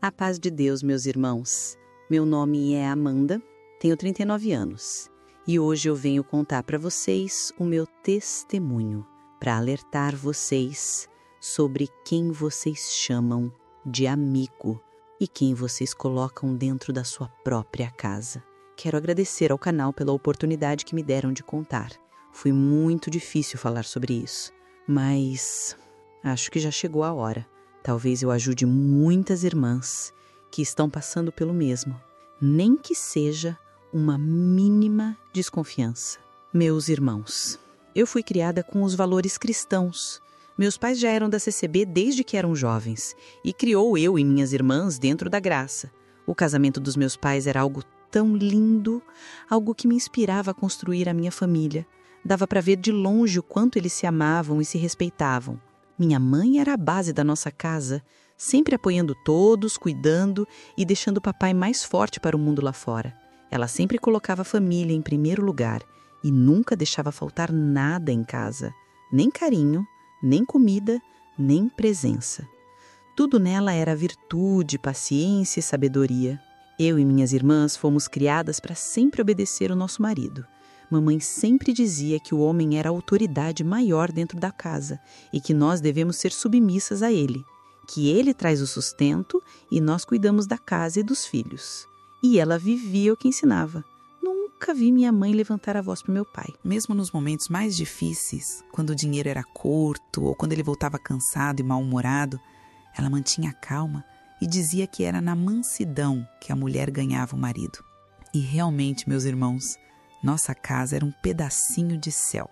A paz de Deus, meus irmãos. Meu nome é Amanda, tenho 39 anos e hoje eu venho contar para vocês o meu testemunho, para alertar vocês sobre quem vocês chamam de amigo e quem vocês colocam dentro da sua própria casa. Quero agradecer ao canal pela oportunidade que me deram de contar. Foi muito difícil falar sobre isso, mas acho que já chegou a hora. Talvez eu ajude muitas irmãs que estão passando pelo mesmo, nem que seja uma mínima desconfiança. Meus irmãos, eu fui criada com os valores cristãos. Meus pais já eram da CCB desde que eram jovens e criou eu e minhas irmãs dentro da graça. O casamento dos meus pais era algo tão lindo, algo que me inspirava a construir a minha família. Dava para ver de longe o quanto eles se amavam e se respeitavam. Minha mãe era a base da nossa casa, sempre apoiando todos, cuidando e deixando o papai mais forte para o mundo lá fora. Ela sempre colocava a família em primeiro lugar e nunca deixava faltar nada em casa. Nem carinho, nem comida, nem presença. Tudo nela era virtude, paciência e sabedoria. Eu e minhas irmãs fomos criadas para sempre obedecer o nosso marido. Mamãe sempre dizia que o homem era a autoridade maior dentro da casa e que nós devemos ser submissas a ele, que ele traz o sustento e nós cuidamos da casa e dos filhos. E ela vivia o que ensinava. Nunca vi minha mãe levantar a voz para o meu pai. Mesmo nos momentos mais difíceis, quando o dinheiro era curto ou quando ele voltava cansado e mal-humorado, ela mantinha a calma e dizia que era na mansidão que a mulher ganhava o marido. E realmente, meus irmãos, nossa casa era um pedacinho de céu.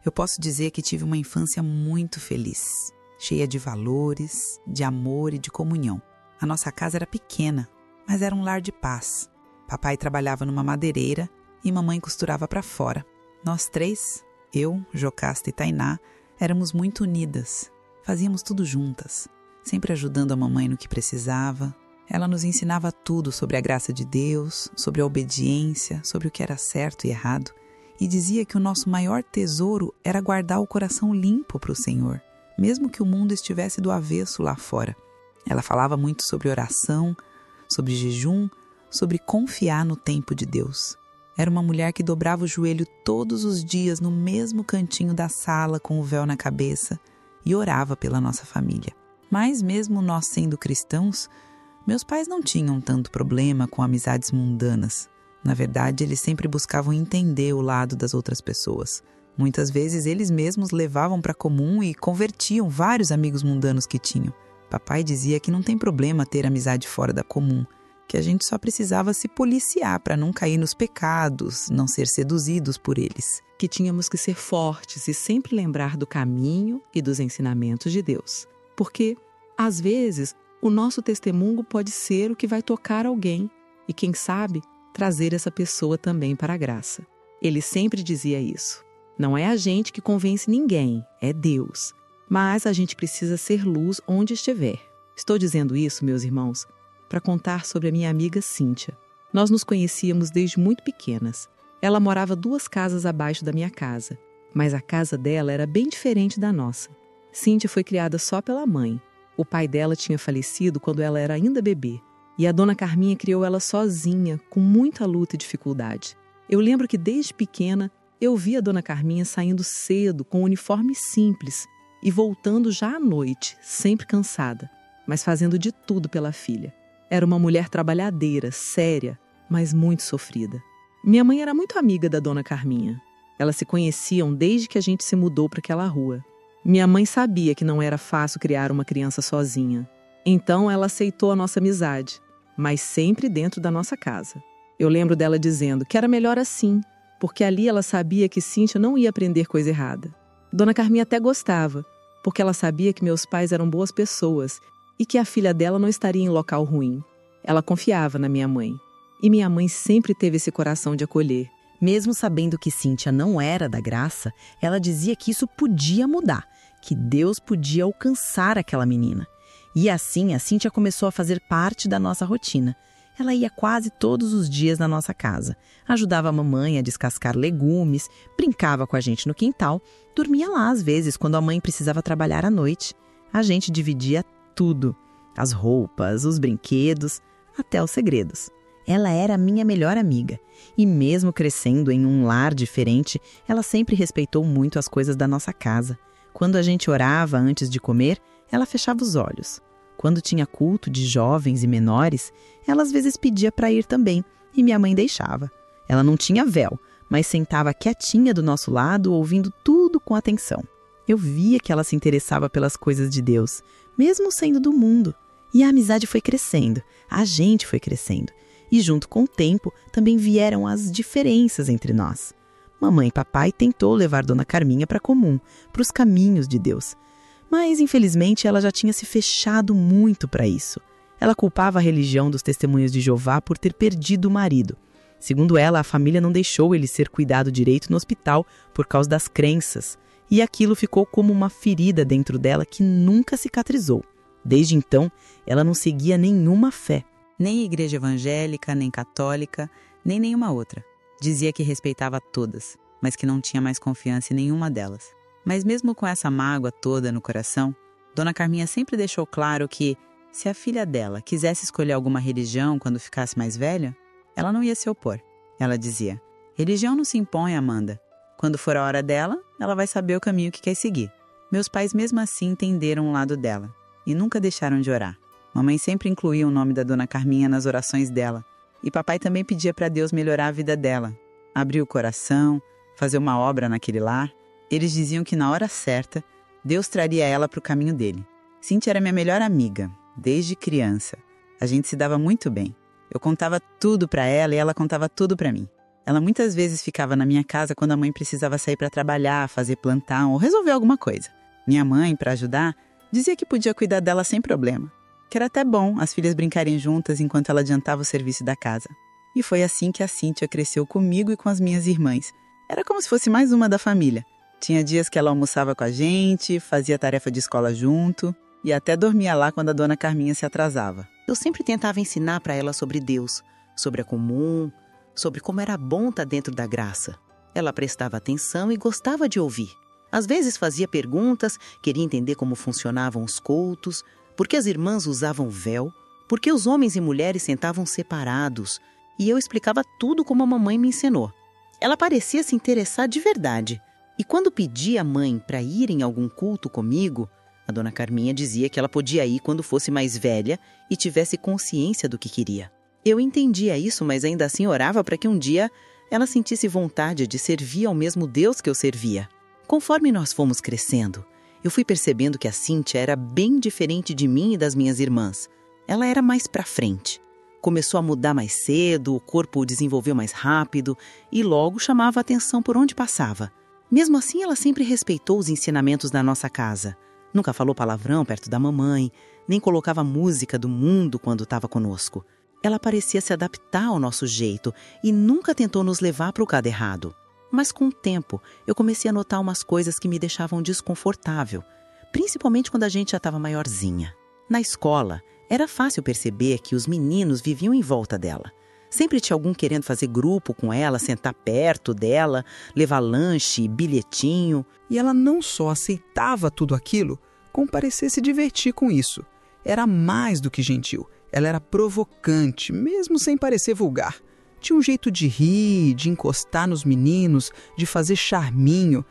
Eu posso dizer que tive uma infância muito feliz, cheia de valores, de amor e de comunhão. A nossa casa era pequena, mas era um lar de paz. Papai trabalhava numa madeireira e mamãe costurava para fora. Nós três, eu, Jocasta e Tainá, éramos muito unidas. Fazíamos tudo juntas, sempre ajudando a mamãe no que precisava. Ela nos ensinava tudo sobre a graça de Deus, sobre a obediência, sobre o que era certo e errado. E dizia que o nosso maior tesouro era guardar o coração limpo para o Senhor, mesmo que o mundo estivesse do avesso lá fora. Ela falava muito sobre oração, sobre jejum, sobre confiar no tempo de Deus. Era uma mulher que dobrava o joelho todos os dias no mesmo cantinho da sala com o véu na cabeça e orava pela nossa família. Mas mesmo nós sendo cristãos, meus pais não tinham tanto problema com amizades mundanas. Na verdade, eles sempre buscavam entender o lado das outras pessoas. Muitas vezes eles mesmos levavam para comum e convertiam vários amigos mundanos que tinham. Papai dizia que não tem problema ter amizade fora da comum, que a gente só precisava se policiar para não cair nos pecados, não ser seduzidos por eles. Que tínhamos que ser fortes e sempre lembrar do caminho e dos ensinamentos de Deus. Porque, às vezes, o nosso testemunho pode ser o que vai tocar alguém e, quem sabe, trazer essa pessoa também para a graça. Ele sempre dizia isso. Não é a gente que convence ninguém, é Deus. Mas a gente precisa ser luz onde estiver. Estou dizendo isso, meus irmãos, para contar sobre a minha amiga Cíntia. Nós nos conhecíamos desde muito pequenas. Ela morava 2 casas abaixo da minha casa, mas a casa dela era bem diferente da nossa. Cíntia foi criada só pela mãe. O pai dela tinha falecido quando ela era ainda bebê, e a dona Carminha criou ela sozinha, com muita luta e dificuldade. Eu lembro que desde pequena eu via a dona Carminha saindo cedo com um uniforme simples e voltando já à noite, sempre cansada, mas fazendo de tudo pela filha. Era uma mulher trabalhadeira, séria, mas muito sofrida. Minha mãe era muito amiga da dona Carminha. Elas se conheciam desde que a gente se mudou para aquela rua. Minha mãe sabia que não era fácil criar uma criança sozinha. Então ela aceitou a nossa amizade, mas sempre dentro da nossa casa. Eu lembro dela dizendo que era melhor assim, porque ali ela sabia que Cíntia não ia aprender coisa errada. Dona Carminha até gostava, porque ela sabia que meus pais eram boas pessoas e que a filha dela não estaria em local ruim. Ela confiava na minha mãe. E minha mãe sempre teve esse coração de acolher. Mesmo sabendo que Cíntia não era da graça, ela dizia que isso podia mudar, que Deus podia alcançar aquela menina. E assim, a Cíntia começou a fazer parte da nossa rotina. Ela ia quase todos os dias na nossa casa, ajudava a mamãe a descascar legumes, brincava com a gente no quintal, dormia lá às vezes quando a mãe precisava trabalhar à noite. A gente dividia tudo. As roupas, os brinquedos, até os segredos. Ela era a minha melhor amiga. E mesmo crescendo em um lar diferente, ela sempre respeitou muito as coisas da nossa casa. Quando a gente orava antes de comer, ela fechava os olhos. Quando tinha culto de jovens e menores, ela às vezes pedia para ir também, e minha mãe deixava. Ela não tinha véu, mas sentava quietinha do nosso lado, ouvindo tudo com atenção. Eu via que ela se interessava pelas coisas de Deus, mesmo sendo do mundo. E a amizade foi crescendo, a gente foi crescendo. E junto com o tempo, também vieram as diferenças entre nós. Mamãe e papai tentou levar Dona Carminha para comum, para os caminhos de Deus. Mas, infelizmente, ela já tinha se fechado muito para isso. Ela culpava a religião dos Testemunhas de Jeová por ter perdido o marido. Segundo ela, a família não deixou ele ser cuidado direito no hospital por causa das crenças. E aquilo ficou como uma ferida dentro dela que nunca cicatrizou. Desde então, ela não seguia nenhuma fé. Nem igreja evangélica, nem católica, nem nenhuma outra. Dizia que respeitava todas, mas que não tinha mais confiança em nenhuma delas. Mas mesmo com essa mágoa toda no coração, Dona Carminha sempre deixou claro que, se a filha dela quisesse escolher alguma religião quando ficasse mais velha, ela não ia se opor. Ela dizia: religião não se impõe, Amanda. Quando for a hora dela, ela vai saber o caminho que quer seguir. Meus pais mesmo assim entenderam o lado dela e nunca deixaram de orar. Mamãe sempre incluía o nome da Dona Carminha nas orações dela. E papai também pedia para Deus melhorar a vida dela. Abrir o coração, fazer uma obra naquele lar. Eles diziam que na hora certa, Deus traria ela para o caminho dele. Cíntia era minha melhor amiga, desde criança. A gente se dava muito bem. Eu contava tudo para ela e ela contava tudo para mim. Ela muitas vezes ficava na minha casa quando a mãe precisava sair para trabalhar, fazer plantão ou resolver alguma coisa. Minha mãe, para ajudar, dizia que podia cuidar dela sem problema. Que era até bom as filhas brincarem juntas enquanto ela adiantava o serviço da casa. E foi assim que a Cíntia cresceu comigo e com as minhas irmãs. Era como se fosse mais uma da família. Tinha dias que ela almoçava com a gente, fazia tarefa de escola junto e até dormia lá quando a Dona Carminha se atrasava. Eu sempre tentava ensinar para ela sobre Deus, sobre a comum, sobre como era bom estar dentro da graça. Ela prestava atenção e gostava de ouvir. Às vezes fazia perguntas, queria entender como funcionavam os cultos, por que as irmãs usavam véu, por que os homens e mulheres sentavam separados, e eu explicava tudo como a mamãe me ensinou. Ela parecia se interessar de verdade, e quando pedia à mãe para ir em algum culto comigo, a Dona Carminha dizia que ela podia ir quando fosse mais velha e tivesse consciência do que queria. Eu entendia isso, mas ainda assim orava para que um dia ela sentisse vontade de servir ao mesmo Deus que eu servia. Conforme nós fomos crescendo, eu fui percebendo que a Cíntia era bem diferente de mim e das minhas irmãs. Ela era mais pra frente. Começou a mudar mais cedo, o corpo desenvolveu mais rápido e logo chamava a atenção por onde passava. Mesmo assim, ela sempre respeitou os ensinamentos da nossa casa. Nunca falou palavrão perto da mamãe, nem colocava música do mundo quando estava conosco. Ela parecia se adaptar ao nosso jeito e nunca tentou nos levar para o lado errado. Mas com o tempo, eu comecei a notar umas coisas que me deixavam desconfortável, principalmente quando a gente já estava maiorzinha. Na escola, era fácil perceber que os meninos viviam em volta dela. Sempre tinha algum querendo fazer grupo com ela, sentar perto dela, levar lanche, bilhetinho. E ela não só aceitava tudo aquilo, como parecia se divertir com isso. Era mais do que gentil. Ela era provocante, mesmo sem parecer vulgar. Tinha um jeito de rir, de encostar nos meninos, de fazer charminho,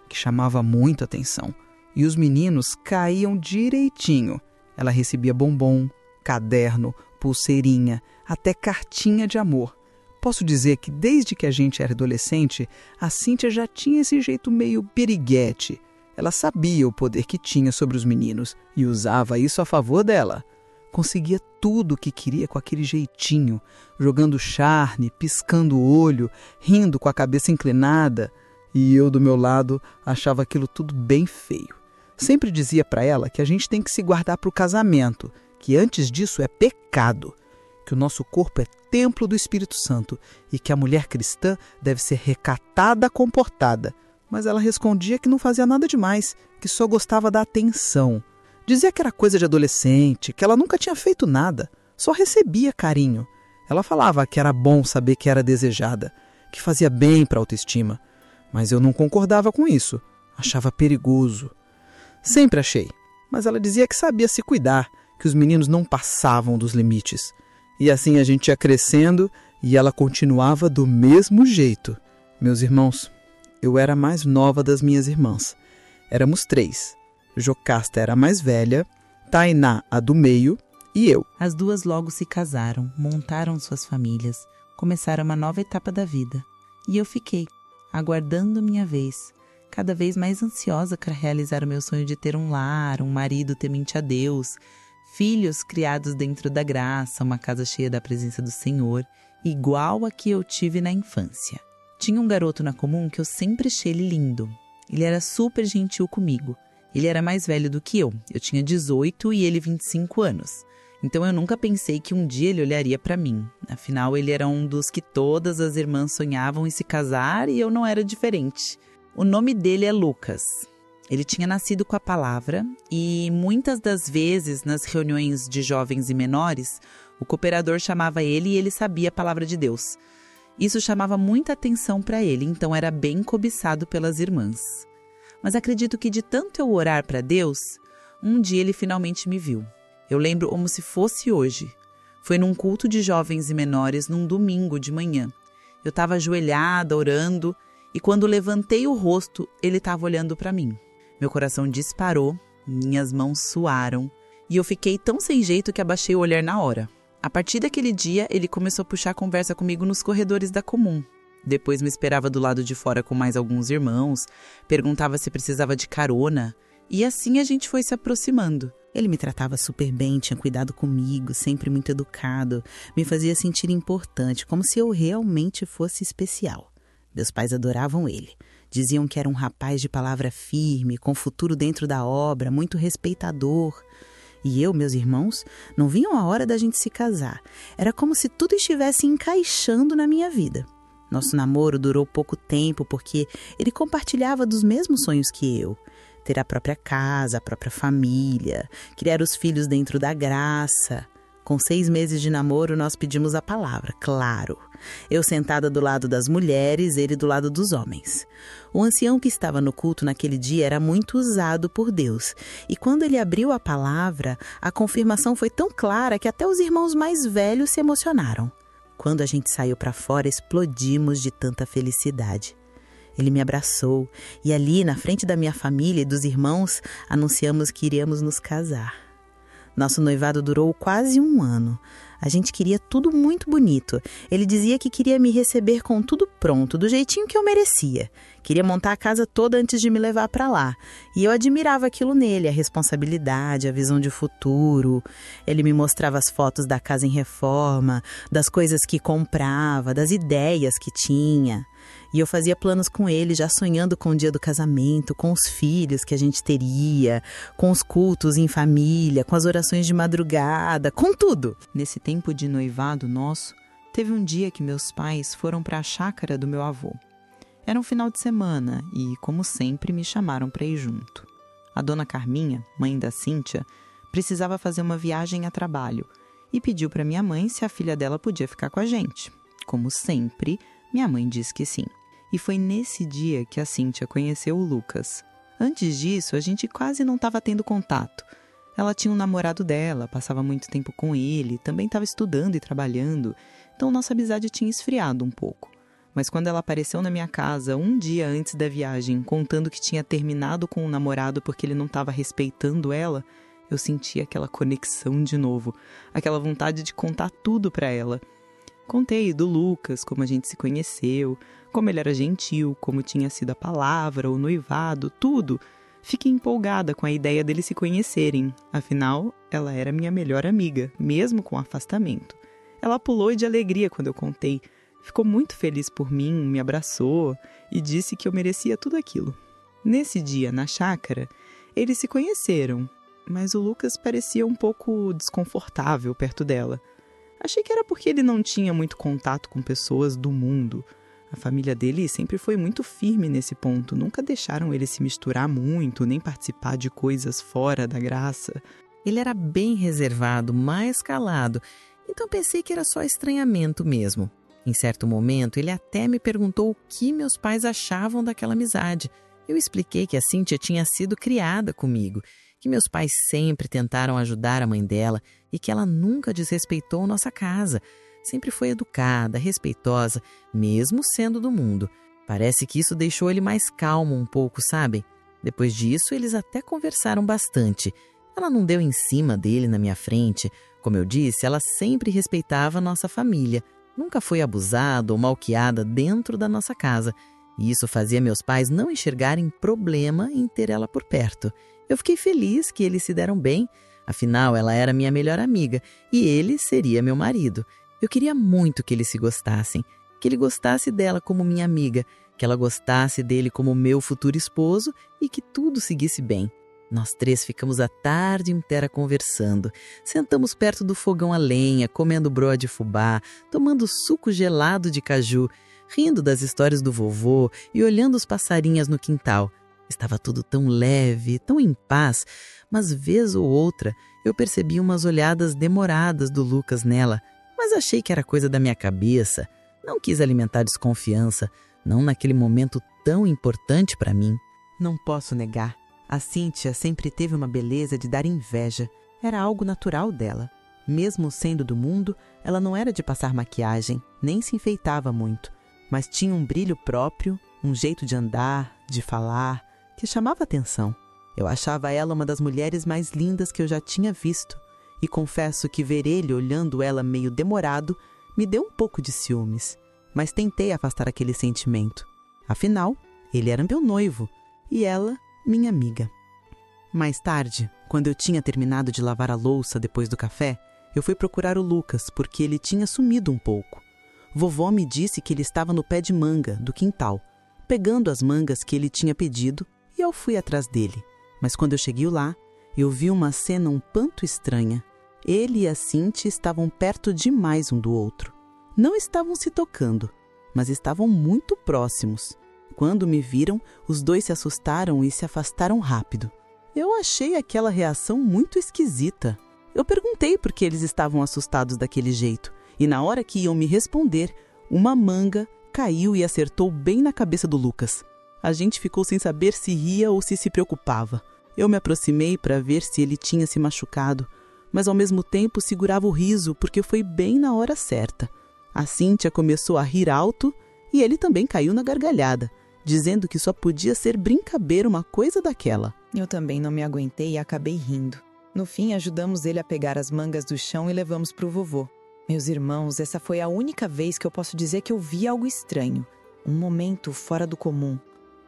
que chamava muito atenção. E os meninos caíam direitinho. Ela recebia bombom, caderno, pulseirinha, até cartinha de amor. Posso dizer que desde que a gente era adolescente, a Cíntia já tinha esse jeito meio periguete. Ela sabia o poder que tinha sobre os meninos e usava isso a favor dela. Conseguia tudo o que queria com aquele jeitinho, jogando charne, piscando o olho, rindo com a cabeça inclinada. E eu, do meu lado, achava aquilo tudo bem feio. Sempre dizia para ela que a gente tem que se guardar para o casamento, que antes disso é pecado, que o nosso corpo é templo do Espírito Santo e que a mulher cristã deve ser recatada, comportada. Mas ela respondia que não fazia nada demais, que só gostava da atenção. Dizia que era coisa de adolescente, que ela nunca tinha feito nada, só recebia carinho. Ela falava que era bom saber que era desejada, que fazia bem para a autoestima. Mas eu não concordava com isso, achava perigoso. Sempre achei, mas ela dizia que sabia se cuidar, que os meninos não passavam dos limites. E assim a gente ia crescendo e ela continuava do mesmo jeito. Meus irmãos, eu era a mais nova das minhas irmãs. Éramos 3. Jocasta era a mais velha, Tainá a do meio e eu. As duas logo se casaram, montaram suas famílias, começaram uma nova etapa da vida. E eu fiquei, aguardando minha vez, cada vez mais ansiosa para realizar o meu sonho de ter um lar, um marido temente a Deus, filhos criados dentro da graça, uma casa cheia da presença do Senhor, igual a que eu tive na infância. Tinha um garoto na comum que eu sempre achei ele lindo. Ele era super gentil comigo. Ele era mais velho do que eu. Eu tinha 18 e ele 25 anos. Então eu nunca pensei que um dia ele olharia para mim. Afinal, ele era um dos que todas as irmãs sonhavam em se casar e eu não era diferente. O nome dele é Lucas. Ele tinha nascido com a palavra e muitas das vezes nas reuniões de jovens e menores, o cooperador chamava ele e ele sabia a palavra de Deus. Isso chamava muita atenção para ele, então era bem cobiçado pelas irmãs. Mas acredito que de tanto eu orar para Deus, um dia ele finalmente me viu. Eu lembro como se fosse hoje. Foi num culto de jovens e menores num domingo de manhã. Eu estava ajoelhada, orando, e quando levantei o rosto, ele estava olhando para mim. Meu coração disparou, minhas mãos suaram, e eu fiquei tão sem jeito que abaixei o olhar na hora. A partir daquele dia, ele começou a puxar conversa comigo nos corredores da comum. Depois me esperava do lado de fora com mais alguns irmãos, perguntava se precisava de carona, e assim a gente foi se aproximando. Ele me tratava super bem, tinha cuidado comigo, sempre muito educado, me fazia sentir importante, como se eu realmente fosse especial. Meus pais adoravam ele. Diziam que era um rapaz de palavra firme, com futuro dentro da obra, muito respeitador. E eu, meus irmãos, não viam a hora da gente se casar. Era como se tudo estivesse encaixando na minha vida. Nosso namoro durou pouco tempo porque ele compartilhava dos mesmos sonhos que eu. Ter a própria casa, a própria família, criar os filhos dentro da graça. Com 6 meses de namoro, nós pedimos a palavra, claro. Eu sentada do lado das mulheres, ele do lado dos homens. O ancião que estava no culto naquele dia era muito usado por Deus. E quando ele abriu a palavra, a confirmação foi tão clara que até os irmãos mais velhos se emocionaram. Quando a gente saiu para fora, explodimos de tanta felicidade. Ele me abraçou e ali, na frente da minha família e dos irmãos, anunciamos que iríamos nos casar. Nosso noivado durou quase 1 ano. A gente queria tudo muito bonito. Ele dizia que queria me receber com tudo pronto, do jeitinho que eu merecia. Queria montar a casa toda antes de me levar para lá. E eu admirava aquilo nele, a responsabilidade, a visão de futuro. Ele me mostrava as fotos da casa em reforma, das coisas que comprava, das ideias que tinha. E eu fazia planos com ele, já sonhando com o dia do casamento, com os filhos que a gente teria, com os cultos em família, com as orações de madrugada, com tudo. Nesse tempo de noivado nosso, teve um dia que meus pais foram para a chácara do meu avô. Era um final de semana e, como sempre, me chamaram para ir junto. A dona Carminha, mãe da Cíntia, precisava fazer uma viagem a trabalho e pediu para minha mãe se a filha dela podia ficar com a gente. Como sempre, minha mãe disse que sim. E foi nesse dia que a Cíntia conheceu o Lucas. Antes disso, a gente quase não estava tendo contato. Ela tinha um namorado dela, passava muito tempo com ele, também estava estudando e trabalhando, então nossa amizade tinha esfriado um pouco. Mas quando ela apareceu na minha casa um dia antes da viagem, contando que tinha terminado com o namorado porque ele não estava respeitando ela, eu senti aquela conexão de novo, aquela vontade de contar tudo para ela. Contei do Lucas, como a gente se conheceu, como ele era gentil, como tinha sido a palavra, o noivado, tudo. Fiquei empolgada com a ideia deles se conhecerem. Afinal, ela era minha melhor amiga, mesmo com afastamento. Ela pulou de alegria quando eu contei. Ficou muito feliz por mim, me abraçou e disse que eu merecia tudo aquilo. Nesse dia, na chácara, eles se conheceram, mas o Lucas parecia um pouco desconfortável perto dela. Achei que era porque ele não tinha muito contato com pessoas do mundo. A família dele sempre foi muito firme nesse ponto. Nunca deixaram ele se misturar muito, nem participar de coisas fora da graça. Ele era bem reservado, mais calado. Então pensei que era só estranhamento mesmo. Em certo momento, ele até me perguntou o que meus pais achavam daquela amizade. Eu expliquei que a Cíntia tinha sido criada comigo, que meus pais sempre tentaram ajudar a mãe dela e que ela nunca desrespeitou nossa casa. Sempre foi educada, respeitosa, mesmo sendo do mundo. Parece que isso deixou ele mais calmo um pouco, sabem? Depois disso, eles até conversaram bastante. Ela não deu em cima dele na minha frente. Como eu disse, ela sempre respeitava a nossa família. Nunca foi abusada ou malcriada dentro da nossa casa. E isso fazia meus pais não enxergarem problema em ter ela por perto. Eu fiquei feliz que eles se deram bem. Afinal, ela era minha melhor amiga e ele seria meu marido. Eu queria muito que eles se gostassem, que ele gostasse dela como minha amiga, que ela gostasse dele como meu futuro esposo e que tudo seguisse bem. Nós três ficamos a tarde inteira conversando. Sentamos perto do fogão a lenha, comendo broa de fubá, tomando suco gelado de caju, rindo das histórias do vovô e olhando os passarinhos no quintal. Estava tudo tão leve, tão em paz, mas vez ou outra eu percebi umas olhadas demoradas do Lucas nela, mas achei que era coisa da minha cabeça. Não quis alimentar desconfiança, não naquele momento tão importante para mim. Não posso negar. A Cíntia sempre teve uma beleza de dar inveja. Era algo natural dela. Mesmo sendo do mundo, ela não era de passar maquiagem, nem se enfeitava muito, mas tinha um brilho próprio, um jeito de andar, de falar, que chamava atenção. Eu achava ela uma das mulheres mais lindas que eu já tinha visto, e confesso que ver ele olhando ela meio demorado me deu um pouco de ciúmes, mas tentei afastar aquele sentimento. Afinal, ele era meu noivo, e ela, minha amiga. Mais tarde, quando eu tinha terminado de lavar a louça depois do café, eu fui procurar o Lucas, porque ele tinha sumido um pouco. Vovó me disse que ele estava no pé de manga do quintal, pegando as mangas que ele tinha pedido, e eu fui atrás dele. Mas quando eu cheguei lá, eu vi uma cena um tanto estranha. Ele e a Cíntia estavam perto demais um do outro. Não estavam se tocando, mas estavam muito próximos. Quando me viram, os dois se assustaram e se afastaram rápido. Eu achei aquela reação muito esquisita. Eu perguntei por que eles estavam assustados daquele jeito, e na hora que iam me responder, uma manga caiu e acertou bem na cabeça do Lucas. A gente ficou sem saber se ria ou se preocupava. Eu me aproximei para ver se ele tinha se machucado, mas ao mesmo tempo segurava o riso porque foi bem na hora certa. A Cíntia começou a rir alto e ele também caiu na gargalhada, dizendo que só podia ser brincadeira uma coisa daquela. Eu também não me aguentei e acabei rindo. No fim, ajudamos ele a pegar as mangas do chão e levamos para o vovô. Meus irmãos, essa foi a única vez que eu posso dizer que eu vi algo estranho. Um momento fora do comum.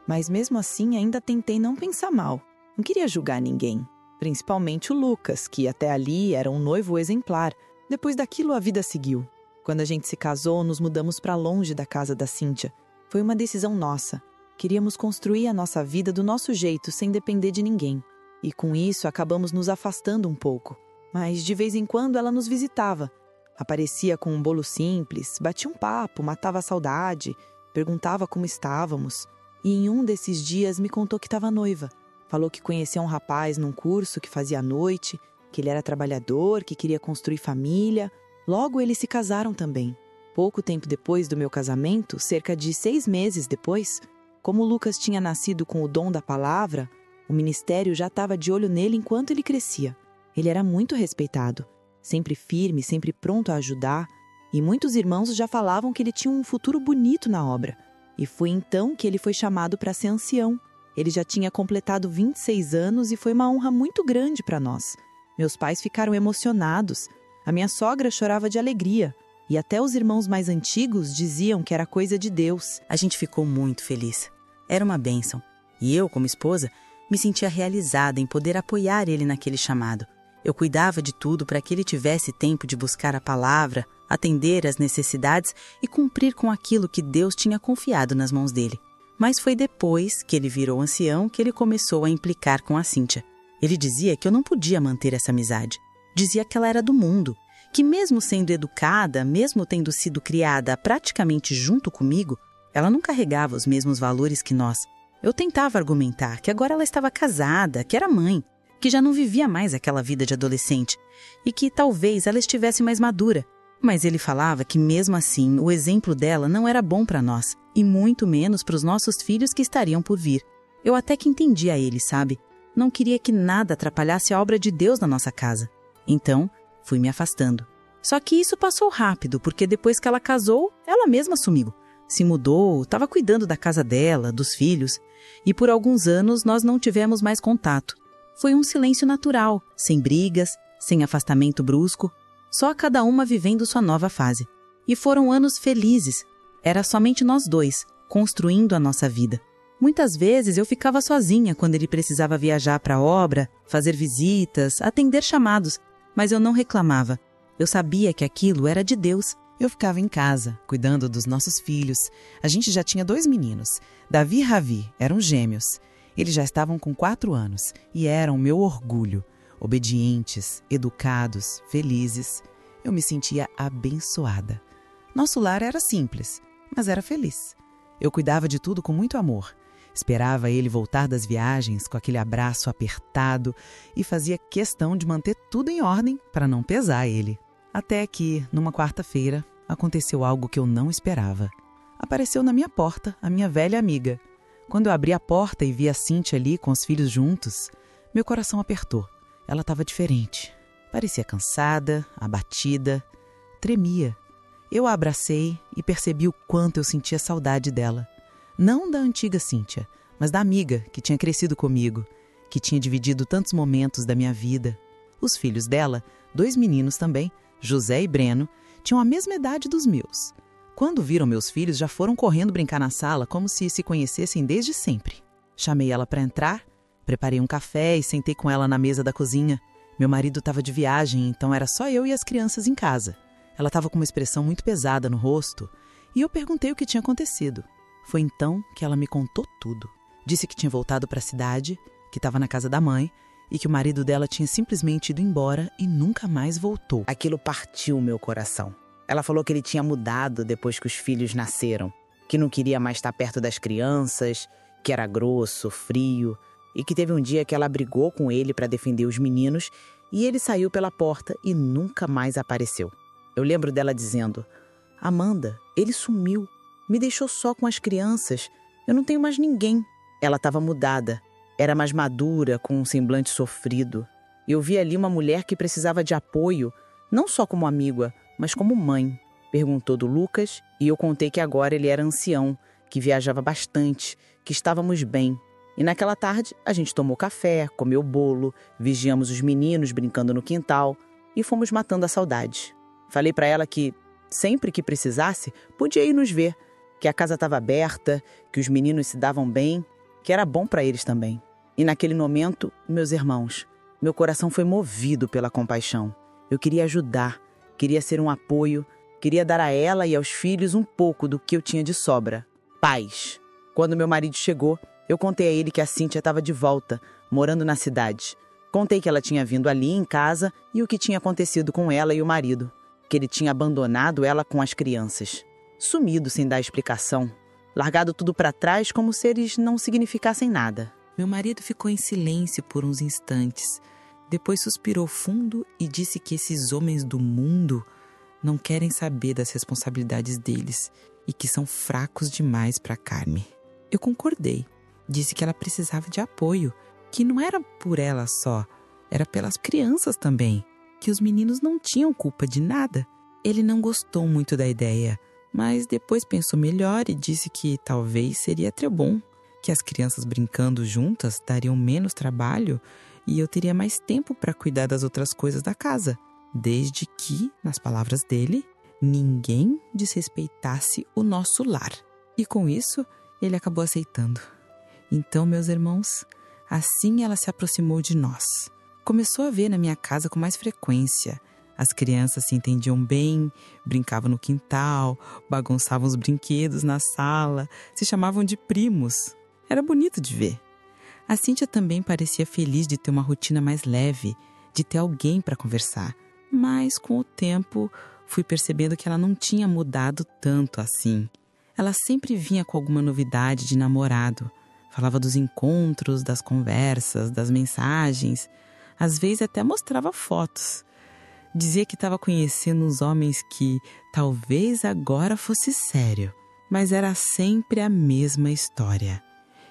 Mas mesmo assim, ainda tentei não pensar mal. Não queria julgar ninguém. Principalmente o Lucas, que até ali era um noivo exemplar. Depois daquilo, a vida seguiu. Quando a gente se casou, nos mudamos para longe da casa da Cíntia. Foi uma decisão nossa. Queríamos construir a nossa vida do nosso jeito, sem depender de ninguém. E com isso, acabamos nos afastando um pouco. Mas de vez em quando ela nos visitava. Aparecia com um bolo simples, batia um papo, matava a saudade, perguntava como estávamos. E em um desses dias me contou que estava noiva. Falou que conhecia um rapaz num curso que fazia à noite, que ele era trabalhador, que queria construir família. Logo, eles se casaram também. Pouco tempo depois do meu casamento, cerca de 6 meses depois, como o Lucas tinha nascido com o dom da palavra, o ministério já estava de olho nele enquanto ele crescia. Ele era muito respeitado, sempre firme, sempre pronto a ajudar, e muitos irmãos já falavam que ele tinha um futuro bonito na obra. E foi então que ele foi chamado para ser ancião. Ele já tinha completado 26 anos e foi uma honra muito grande para nós. Meus pais ficaram emocionados. A minha sogra chorava de alegria. E até os irmãos mais antigos diziam que era coisa de Deus. A gente ficou muito feliz. Era uma bênção. E eu, como esposa, me sentia realizada em poder apoiar ele naquele chamado. Eu cuidava de tudo para que ele tivesse tempo de buscar a palavra, atender às necessidades e cumprir com aquilo que Deus tinha confiado nas mãos dele. Mas foi depois que ele virou ancião que ele começou a implicar com a Cíntia. Ele dizia que eu não podia manter essa amizade. Dizia que ela era do mundo, que mesmo sendo educada, mesmo tendo sido criada praticamente junto comigo, ela não carregava os mesmos valores que nós. Eu tentava argumentar que agora ela estava casada, que era mãe, que já não vivia mais aquela vida de adolescente e que talvez ela estivesse mais madura. Mas ele falava que mesmo assim o exemplo dela não era bom para nós e muito menos para os nossos filhos que estariam por vir. Eu até que entendia ele, sabe? Não queria que nada atrapalhasse a obra de Deus na nossa casa. Então, fui me afastando. Só que isso passou rápido, porque depois que ela casou, ela mesma sumiu. Se mudou, estava cuidando da casa dela, dos filhos, e por alguns anos nós não tivemos mais contato. Foi um silêncio natural, sem brigas, sem afastamento brusco, só cada uma vivendo sua nova fase. E foram anos felizes. Era somente nós dois, construindo a nossa vida. Muitas vezes eu ficava sozinha quando ele precisava viajar para a obra, fazer visitas, atender chamados, mas eu não reclamava. Eu sabia que aquilo era de Deus. Eu ficava em casa, cuidando dos nossos filhos. A gente já tinha 2 meninos. Davi e Ravi eram gêmeos. Eles já estavam com 4 anos e eram meu orgulho. Obedientes, educados, felizes. Eu me sentia abençoada. Nosso lar era simples, mas era feliz. Eu cuidava de tudo com muito amor. Esperava ele voltar das viagens com aquele abraço apertado e fazia questão de manter tudo em ordem para não pesar ele. Até que, numa quarta-feira, aconteceu algo que eu não esperava. Apareceu na minha porta a minha velha amiga. Quando eu abri a porta e vi a Cíntia ali com os filhos juntos, meu coração apertou. Ela estava diferente. Parecia cansada, abatida, tremia. Eu a abracei e percebi o quanto eu sentia saudade dela. Não da antiga Cíntia, mas da amiga que tinha crescido comigo, que tinha dividido tantos momentos da minha vida. Os filhos dela, 2 meninos também, José e Breno, tinham a mesma idade dos meus. Quando viram meus filhos, já foram correndo brincar na sala como se conhecessem desde sempre. Chamei ela para entrar, preparei um café e sentei com ela na mesa da cozinha. Meu marido estava de viagem, então era só eu e as crianças em casa. Ela estava com uma expressão muito pesada no rosto e eu perguntei o que tinha acontecido. Foi então que ela me contou tudo. Disse que tinha voltado para a cidade, que estava na casa da mãe e que o marido dela tinha simplesmente ido embora e nunca mais voltou. Aquilo partiu meu coração. Ela falou que ele tinha mudado depois que os filhos nasceram, que não queria mais estar perto das crianças, que era grosso, frio, e que teve um dia que ela brigou com ele para defender os meninos e ele saiu pela porta e nunca mais apareceu. Eu lembro dela dizendo: Amanda, ele sumiu, me deixou só com as crianças, eu não tenho mais ninguém. Ela estava mudada, era mais madura, com um semblante sofrido. Eu vi ali uma mulher que precisava de apoio, não só como amiga, mas como mãe. Perguntou do Lucas e eu contei que agora ele era ancião, que viajava bastante, que estávamos bem. E naquela tarde a gente tomou café, comeu bolo, vigiamos os meninos brincando no quintal e fomos matando a saudade. Falei para ela que, sempre que precisasse, podia ir nos ver, que a casa estava aberta, que os meninos se davam bem, que era bom para eles também. E naquele momento, meus irmãos, meu coração foi movido pela compaixão. Eu queria ajudar, queria ser um apoio, queria dar a ela e aos filhos um pouco do que eu tinha de sobra. Paz. Quando meu marido chegou, eu contei a ele que a Cíntia estava de volta, morando na cidade. Contei que ela tinha vindo ali em casa e o que tinha acontecido com ela e o marido, que ele tinha abandonado ela com as crianças. Sumido sem dar explicação, largado tudo para trás como se eles não significassem nada. Meu marido ficou em silêncio por uns instantes. Depois suspirou fundo e disse que esses homens do mundo não querem saber das responsabilidades deles e que são fracos demais para Carme. Eu concordei. Disse que ela precisava de apoio, que não era por ela só, era pelas crianças também, que os meninos não tinham culpa de nada. Ele não gostou muito da ideia, mas depois pensou melhor e disse que talvez seria até bom, que as crianças brincando juntas dariam menos trabalho e eu teria mais tempo para cuidar das outras coisas da casa, desde que, nas palavras dele, ninguém desrespeitasse o nosso lar. E com isso, ele acabou aceitando. Então, meus irmãos, assim ela se aproximou de nós. Começou a ver na minha casa com mais frequência. As crianças se entendiam bem, brincavam no quintal, bagunçavam os brinquedos na sala, se chamavam de primos. Era bonito de ver. A Cíntia também parecia feliz de ter uma rotina mais leve, de ter alguém para conversar. Mas, com o tempo, fui percebendo que ela não tinha mudado tanto assim. Ela sempre vinha com alguma novidade de namorado. Falava dos encontros, das conversas, das mensagens. Às vezes até mostrava fotos. Dizia que estava conhecendo uns homens que talvez agora fosse sério. Mas era sempre a mesma história.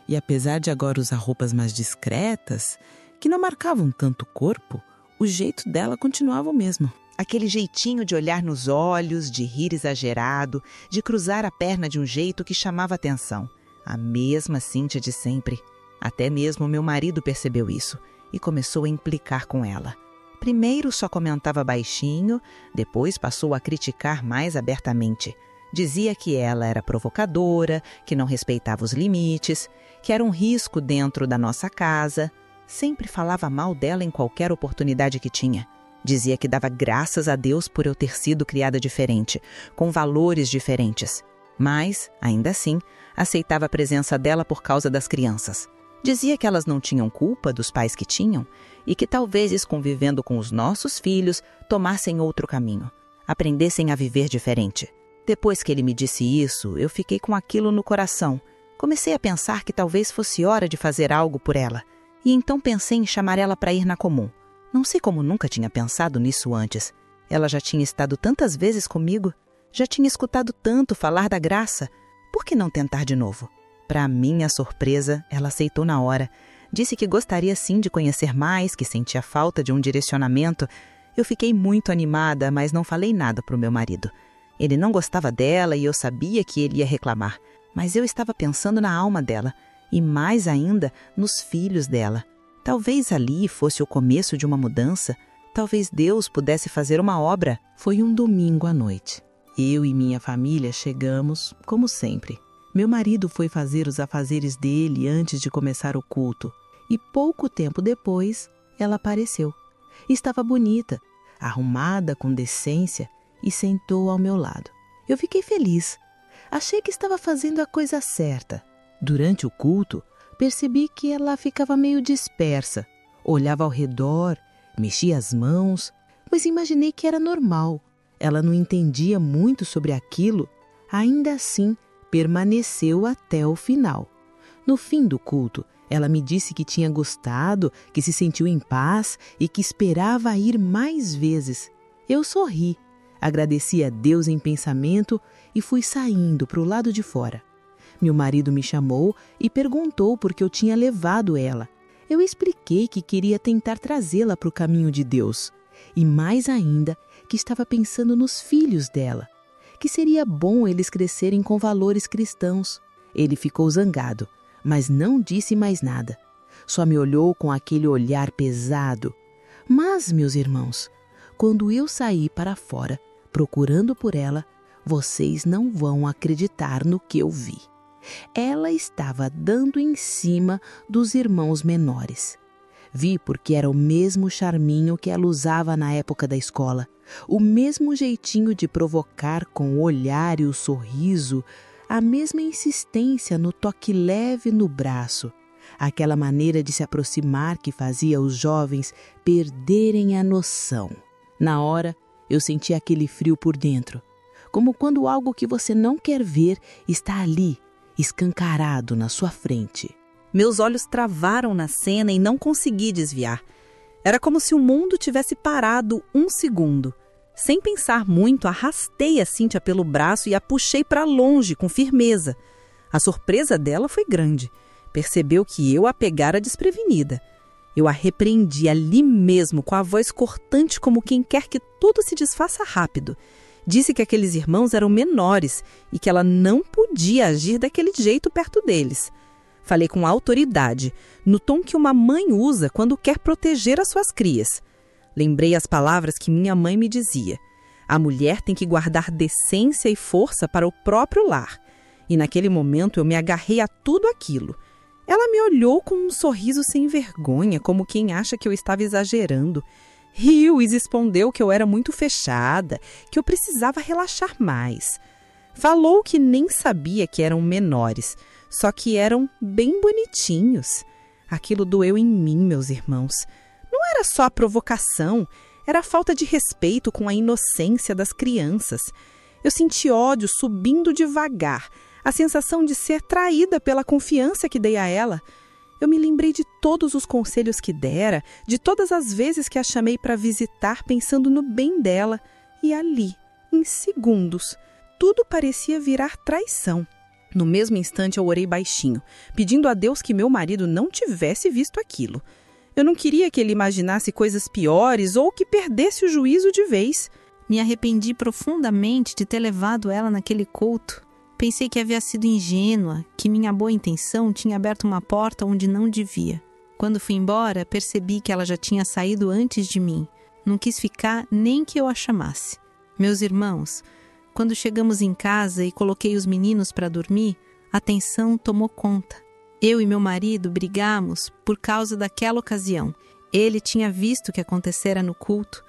E apesar de agora usar roupas mais discretas, que não marcavam tanto o corpo, o jeito dela continuava o mesmo. Aquele jeitinho de olhar nos olhos, de rir exagerado, de cruzar a perna de um jeito que chamava atenção. A mesma Cíntia de sempre. Até mesmo meu marido percebeu isso e começou a implicar com ela. Primeiro só comentava baixinho, depois passou a criticar mais abertamente. Dizia que ela era provocadora, que não respeitava os limites, que era um risco dentro da nossa casa. Sempre falava mal dela em qualquer oportunidade que tinha. Dizia que dava graças a Deus por eu ter sido criada diferente, com valores diferentes. Mas, ainda assim, aceitava a presença dela por causa das crianças. Dizia que elas não tinham culpa dos pais que tinham e que talvez, convivendo com os nossos filhos, tomassem outro caminho, aprendessem a viver diferente. Depois que ele me disse isso, eu fiquei com aquilo no coração. Comecei a pensar que talvez fosse hora de fazer algo por ela. E então pensei em chamar ela para ir na comum. Não sei como nunca tinha pensado nisso antes. Ela já tinha estado tantas vezes comigo, já tinha escutado tanto falar da graça. Por que não tentar de novo? Para minha surpresa, ela aceitou na hora. Disse que gostaria sim de conhecer mais, que sentia falta de um direcionamento. Eu fiquei muito animada, mas não falei nada para o meu marido. Ele não gostava dela e eu sabia que ele ia reclamar. Mas eu estava pensando na alma dela e mais ainda nos filhos dela. Talvez ali fosse o começo de uma mudança. Talvez Deus pudesse fazer uma obra. Foi um domingo à noite. Eu e minha família chegamos, como sempre. Meu marido foi fazer os afazeres dele antes de começar o culto. E pouco tempo depois, ela apareceu. Estava bonita, arrumada com decência e sentou ao meu lado. Eu fiquei feliz. Achei que estava fazendo a coisa certa. Durante o culto, percebi que ela ficava meio dispersa. Olhava ao redor, mexia as mãos, mas imaginei que era normal. Ela não entendia muito sobre aquilo. Ainda assim, permaneceu até o final. No fim do culto, ela me disse que tinha gostado, que se sentiu em paz e que esperava ir mais vezes. Eu sorri, agradeci a Deus em pensamento e fui saindo para o lado de fora. Meu marido me chamou e perguntou por que eu tinha levado ela. Eu expliquei que queria tentar trazê-la para o caminho de Deus. E mais ainda, que estava pensando nos filhos dela, que seria bom eles crescerem com valores cristãos. Ele ficou zangado, mas não disse mais nada. Só me olhou com aquele olhar pesado. Mas, meus irmãos, quando eu saí para fora, procurando por ela, vocês não vão acreditar no que eu vi. Ela estava dando em cima dos irmãos menores. Vi porque era o mesmo charminho que ela usava na época da escola, o mesmo jeitinho de provocar com o olhar e o sorriso, a mesma insistência no toque leve no braço, aquela maneira de se aproximar que fazia os jovens perderem a noção. Na hora, eu senti aquele frio por dentro, como quando algo que você não quer ver está ali, escancarado na sua frente. Meus olhos travaram na cena e não consegui desviar. Era como se o mundo tivesse parado um segundo. Sem pensar muito, arrastei a Cíntia pelo braço e a puxei para longe com firmeza. A surpresa dela foi grande. Percebeu que eu a pegara desprevenida. Eu a repreendi ali mesmo, com a voz cortante como quem quer que tudo se desfaça rápido. Disse que aqueles irmãos eram menores e que ela não podia agir daquele jeito perto deles. Falei com autoridade, no tom que uma mãe usa quando quer proteger as suas crias. Lembrei as palavras que minha mãe me dizia. A mulher tem que guardar decência e força para o próprio lar. E naquele momento eu me agarrei a tudo aquilo. Ela me olhou com um sorriso sem vergonha, como quem acha que eu estava exagerando. Riu e respondeu que eu era muito fechada, que eu precisava relaxar mais. Falou que nem sabia que eram menores, só que eram bem bonitinhos. Aquilo doeu em mim, meus irmãos. Não era só a provocação, era a falta de respeito com a inocência das crianças. Eu senti ódio subindo devagar, a sensação de ser traída pela confiança que dei a ela. Eu me lembrei de todos os conselhos que dera, de todas as vezes que a chamei para visitar pensando no bem dela. E ali, em segundos, tudo parecia virar traição. No mesmo instante, eu orei baixinho, pedindo a Deus que meu marido não tivesse visto aquilo. Eu não queria que ele imaginasse coisas piores ou que perdesse o juízo de vez. Me arrependi profundamente de ter levado ela naquele culto. Pensei que havia sido ingênua, que minha boa intenção tinha aberto uma porta onde não devia. Quando fui embora, percebi que ela já tinha saído antes de mim. Não quis ficar nem que eu a chamasse. Meus irmãos, quando chegamos em casa e coloquei os meninos para dormir, a tensão tomou conta. Eu e meu marido brigamos por causa daquela ocasião. Ele tinha visto o que acontecera no culto.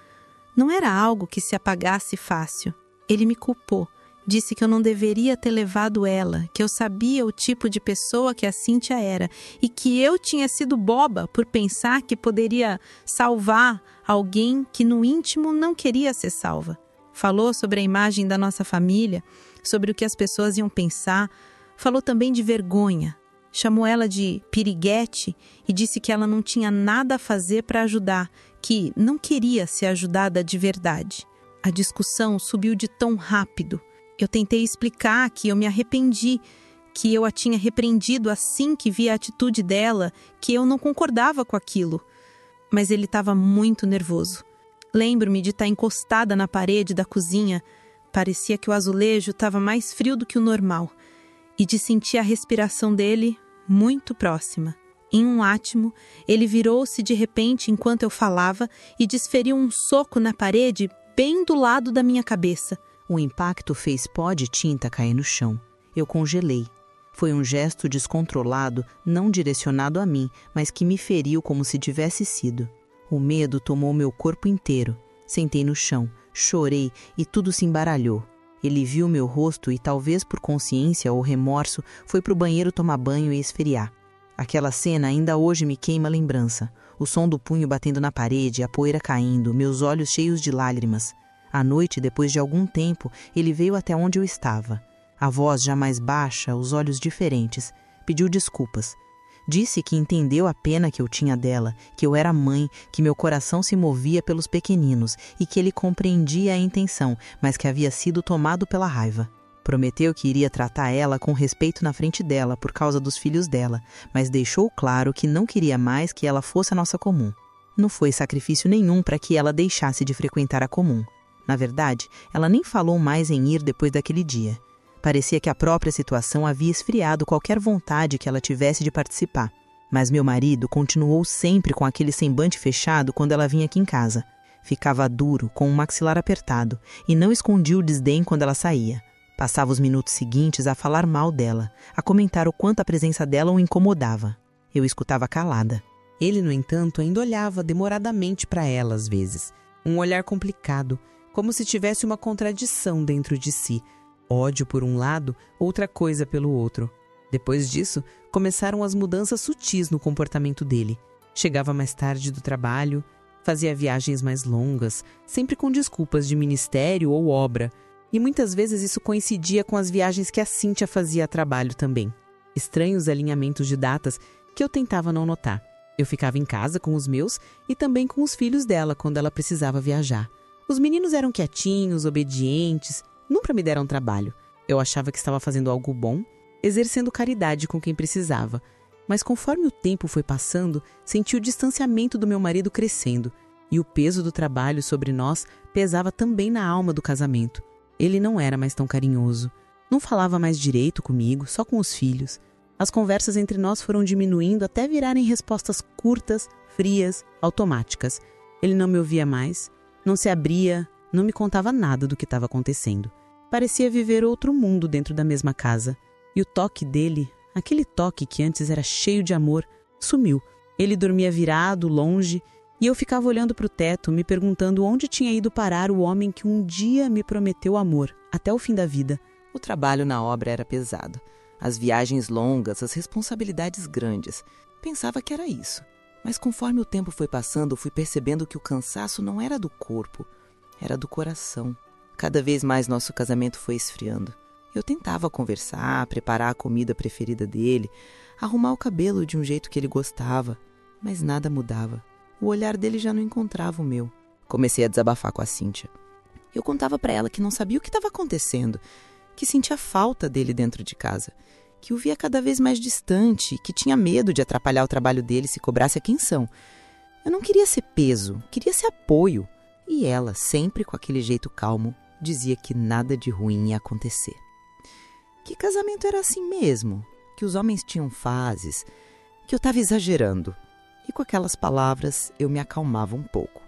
Não era algo que se apagasse fácil. Ele me culpou. Disse que eu não deveria ter levado ela, que eu sabia o tipo de pessoa que a Cíntia era e que eu tinha sido boba por pensar que poderia salvar alguém que no íntimo não queria ser salva. Falou sobre a imagem da nossa família, sobre o que as pessoas iam pensar. Falou também de vergonha. Chamou ela de piriguete e disse que ela não tinha nada a fazer para ajudar, que não queria ser ajudada de verdade. A discussão subiu de tão rápido. Eu tentei explicar que eu me arrependi, que eu a tinha repreendido assim que vi a atitude dela, que eu não concordava com aquilo. Mas ele estava muito nervoso. Lembro-me de estar encostada na parede da cozinha. Parecia que o azulejo estava mais frio do que o normal. E de sentir a respiração dele muito próxima. Em um átimo, ele virou-se de repente enquanto eu falava e desferiu um soco na parede bem do lado da minha cabeça. O impacto fez pó de tinta cair no chão. Eu congelei. Foi um gesto descontrolado, não direcionado a mim, mas que me feriu como se tivesse sido. O medo tomou meu corpo inteiro. Sentei no chão, chorei e tudo se embaralhou. Ele viu meu rosto e, talvez por consciência ou remorso, foi para o banheiro tomar banho e esfriar. Aquela cena ainda hoje me queima a lembrança. O som do punho batendo na parede, a poeira caindo, meus olhos cheios de lágrimas. À noite, depois de algum tempo, ele veio até onde eu estava. A voz já mais baixa, os olhos diferentes. Pediu desculpas. Disse que entendeu a pena que eu tinha dela, que eu era mãe, que meu coração se movia pelos pequeninos e que ele compreendia a intenção, mas que havia sido tomado pela raiva. Prometeu que iria tratar ela com respeito na frente dela por causa dos filhos dela, mas deixou claro que não queria mais que ela fosse a nossa comum. Não foi sacrifício nenhum para que ela deixasse de frequentar a comum. Na verdade, ela nem falou mais em ir depois daquele dia. Parecia que a própria situação havia esfriado qualquer vontade que ela tivesse de participar. Mas meu marido continuou sempre com aquele semblante fechado quando ela vinha aqui em casa. Ficava duro, com o maxilar apertado, e não escondia o desdém quando ela saía. Passava os minutos seguintes a falar mal dela, a comentar o quanto a presença dela o incomodava. Eu escutava calada. Ele, no entanto, ainda olhava demoradamente para ela às vezes. Um olhar complicado, como se tivesse uma contradição dentro de si. Ódio por um lado, outra coisa pelo outro. Depois disso, começaram as mudanças sutis no comportamento dele. Chegava mais tarde do trabalho, fazia viagens mais longas, sempre com desculpas de ministério ou obra. E muitas vezes isso coincidia com as viagens que a Cíntia fazia a trabalho também. Estranhos alinhamentos de datas que eu tentava não notar. Eu ficava em casa com os meus e também com os filhos dela quando ela precisava viajar. Os meninos eram quietinhos, obedientes, nunca me deram trabalho. Eu achava que estava fazendo algo bom, exercendo caridade com quem precisava. Mas conforme o tempo foi passando, senti o distanciamento do meu marido crescendo. E o peso do trabalho sobre nós pesava também na alma do casamento. Ele não era mais tão carinhoso. Não falava mais direito comigo, só com os filhos. As conversas entre nós foram diminuindo até virarem respostas curtas, frias, automáticas. Ele não me ouvia mais, não se abria, não me contava nada do que estava acontecendo. Parecia viver outro mundo dentro da mesma casa. E o toque dele, aquele toque que antes era cheio de amor, sumiu. Ele dormia virado, longe, e eu ficava olhando para o teto, me perguntando onde tinha ido parar o homem que um dia me prometeu amor, até o fim da vida. O trabalho na obra era pesado. As viagens longas, as responsabilidades grandes. Pensava que era isso. Mas conforme o tempo foi passando, fui percebendo que o cansaço não era do corpo, era do coração. Cada vez mais nosso casamento foi esfriando. Eu tentava conversar, preparar a comida preferida dele, arrumar o cabelo de um jeito que ele gostava, mas nada mudava. O olhar dele já não encontrava o meu. Comecei a desabafar com a Cíntia. Eu contava para ela que não sabia o que estava acontecendo, que sentia falta dele dentro de casa, que o via cada vez mais distante, que tinha medo de atrapalhar o trabalho dele se cobrasse a quinção. Eu não queria ser peso, queria ser apoio. E ela, sempre com aquele jeito calmo, dizia que nada de ruim ia acontecer. Que casamento era assim mesmo, que os homens tinham fases, que eu estava exagerando. E com aquelas palavras eu me acalmava um pouco,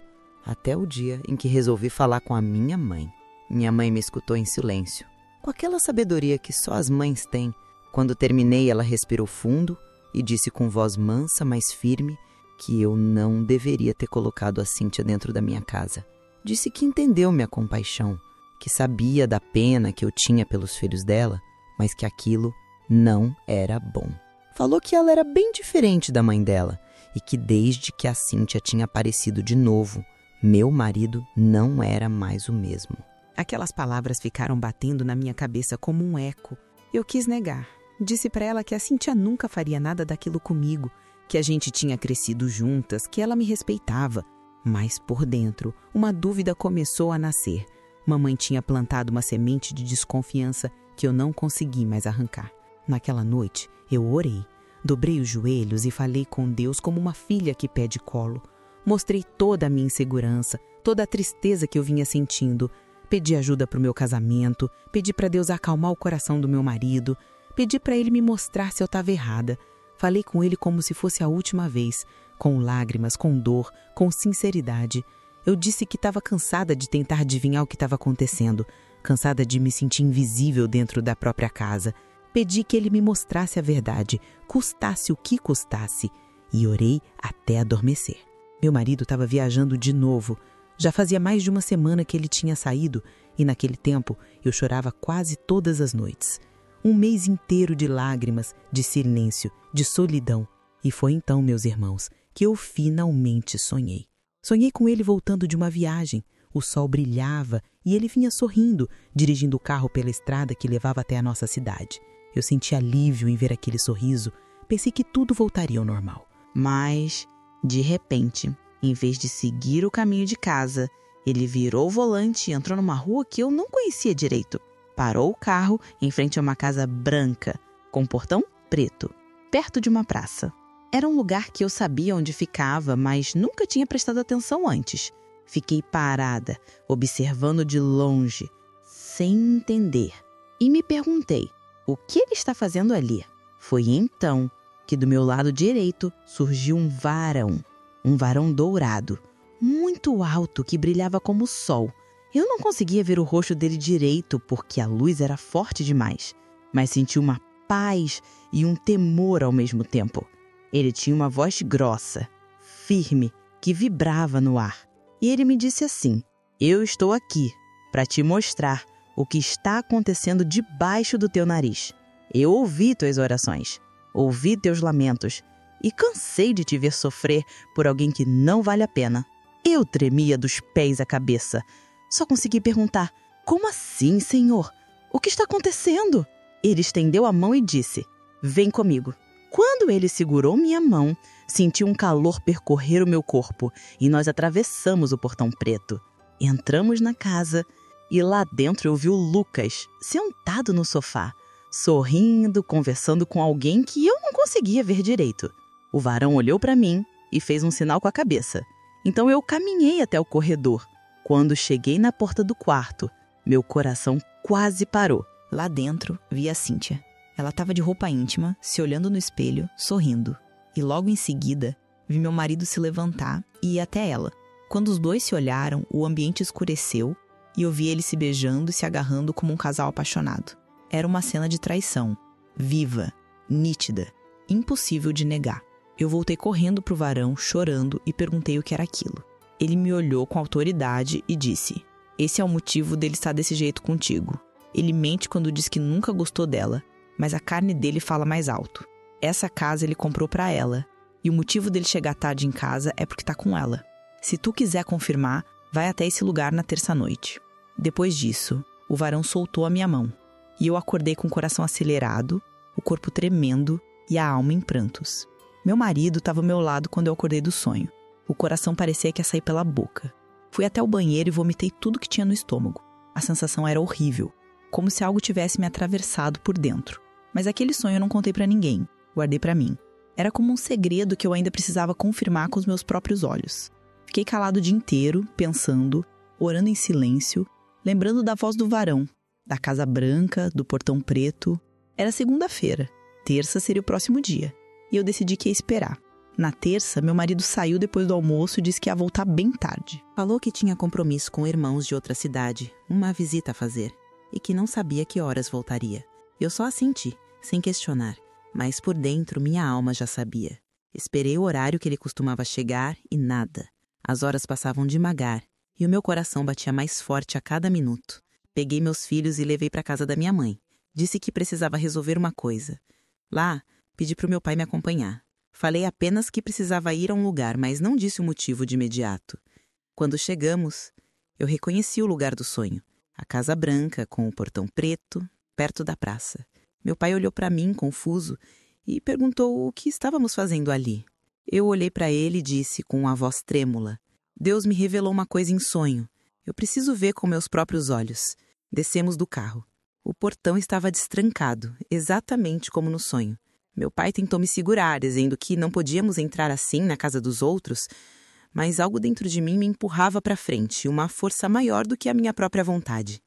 até o dia em que resolvi falar com a minha mãe. Minha mãe me escutou em silêncio, com aquela sabedoria que só as mães têm. Quando terminei, ela respirou fundo e disse com voz mansa, mas firme, que eu não deveria ter colocado a Cíntia dentro da minha casa. Disse que entendeu minha compaixão, que sabia da pena que eu tinha pelos filhos dela, mas que aquilo não era bom. Falou que ela era bem diferente da mãe dela e que desde que a Cíntia tinha aparecido de novo, meu marido não era mais o mesmo. Aquelas palavras ficaram batendo na minha cabeça como um eco. Eu quis negar. Disse para ela que a Cíntia nunca faria nada daquilo comigo, que a gente tinha crescido juntas, que ela me respeitava. Mas por dentro, uma dúvida começou a nascer. Mamãe tinha plantado uma semente de desconfiança que eu não consegui mais arrancar. Naquela noite, eu orei, dobrei os joelhos e falei com Deus como uma filha que pede colo. Mostrei toda a minha insegurança, toda a tristeza que eu vinha sentindo. Pedi ajuda para o meu casamento, pedi para Deus acalmar o coração do meu marido, pedi para ele me mostrar se eu estava errada. Falei com ele como se fosse a última vez, com lágrimas, com dor, com sinceridade. Eu disse que estava cansada de tentar adivinhar o que estava acontecendo, cansada de me sentir invisível dentro da própria casa. Pedi que ele me mostrasse a verdade, custasse o que custasse, e orei até adormecer. Meu marido estava viajando de novo. Já fazia mais de uma semana que ele tinha saído, e naquele tempo eu chorava quase todas as noites. Um mês inteiro de lágrimas, de silêncio, de solidão. E foi então, meus irmãos, que eu finalmente sonhei. Sonhei com ele voltando de uma viagem. O sol brilhava e ele vinha sorrindo, dirigindo o carro pela estrada que levava até a nossa cidade. Eu senti alívio em ver aquele sorriso. Pensei que tudo voltaria ao normal. Mas, de repente, em vez de seguir o caminho de casa, ele virou o volante e entrou numa rua que eu não conhecia direito. Parou o carro em frente a uma casa branca, com um portão preto, perto de uma praça. Era um lugar que eu sabia onde ficava, mas nunca tinha prestado atenção antes. Fiquei parada, observando de longe, sem entender. E me perguntei, o que ele está fazendo ali? Foi então que do meu lado direito surgiu um varão dourado, muito alto, que brilhava como o sol. Eu não conseguia ver o rosto dele direito porque a luz era forte demais, mas senti uma paz e um temor ao mesmo tempo. Ele tinha uma voz grossa, firme, que vibrava no ar. E ele me disse assim: eu estou aqui para te mostrar o que está acontecendo debaixo do teu nariz. Eu ouvi tuas orações, ouvi teus lamentos e cansei de te ver sofrer por alguém que não vale a pena. Eu tremia dos pés à cabeça. Só consegui perguntar: como assim, Senhor? O que está acontecendo? Ele estendeu a mão e disse: vem comigo. Quando ele segurou minha mão, senti um calor percorrer o meu corpo e nós atravessamos o portão preto. Entramos na casa e lá dentro eu vi o Lucas, sentado no sofá, sorrindo, conversando com alguém que eu não conseguia ver direito. O varão olhou para mim e fez um sinal com a cabeça. Então eu caminhei até o corredor. Quando cheguei na porta do quarto, meu coração quase parou. Lá dentro, vi a Cíntia. Ela estava de roupa íntima, se olhando no espelho, sorrindo. E logo em seguida, vi meu marido se levantar e ir até ela. Quando os dois se olharam, o ambiente escureceu e eu vi eles se beijando e se agarrando como um casal apaixonado. Era uma cena de traição, viva, nítida, impossível de negar. Eu voltei correndo pro varão, chorando, e perguntei o que era aquilo. Ele me olhou com autoridade e disse: esse é o motivo dele estar desse jeito contigo. Ele mente quando diz que nunca gostou dela, mas a carne dele fala mais alto. Essa casa ele comprou pra ela, e o motivo dele chegar tarde em casa é porque tá com ela. Se tu quiser confirmar, vai até esse lugar na terça-noite. Depois disso, o varão soltou a minha mão, e eu acordei com o coração acelerado, o corpo tremendo e a alma em prantos. Meu marido estava ao meu lado quando eu acordei do sonho. O coração parecia que ia sair pela boca. Fui até o banheiro e vomitei tudo que tinha no estômago. A sensação era horrível, como se algo tivesse me atravessado por dentro. Mas aquele sonho eu não contei pra ninguém, guardei pra mim. Era como um segredo que eu ainda precisava confirmar com os meus próprios olhos. Fiquei calado o dia inteiro, pensando, orando em silêncio, lembrando da voz do varão, da casa branca, do portão preto. Era segunda-feira, terça seria o próximo dia, e eu decidi que ia esperar. Na terça, meu marido saiu depois do almoço e disse que ia voltar bem tarde. Falou que tinha compromisso com irmãos de outra cidade, uma visita a fazer, e que não sabia que horas voltaria. Eu só assenti, sem questionar, mas por dentro minha alma já sabia. Esperei o horário que ele costumava chegar e nada. As horas passavam devagar e o meu coração batia mais forte a cada minuto. Peguei meus filhos e levei para casa da minha mãe. Disse que precisava resolver uma coisa. Lá, pedi para o meu pai me acompanhar. Falei apenas que precisava ir a um lugar, mas não disse o motivo de imediato. Quando chegamos, eu reconheci o lugar do sonho. A casa branca, com o portão preto, perto da praça. Meu pai olhou para mim, confuso, e perguntou o que estávamos fazendo ali. Eu olhei para ele e disse com a voz trêmula: Deus me revelou uma coisa em sonho. Eu preciso ver com meus próprios olhos. Descemos do carro. O portão estava destrancado, exatamente como no sonho. Meu pai tentou me segurar, dizendo que não podíamos entrar assim na casa dos outros, mas algo dentro de mim me empurrava para frente, uma força maior do que a minha própria vontade.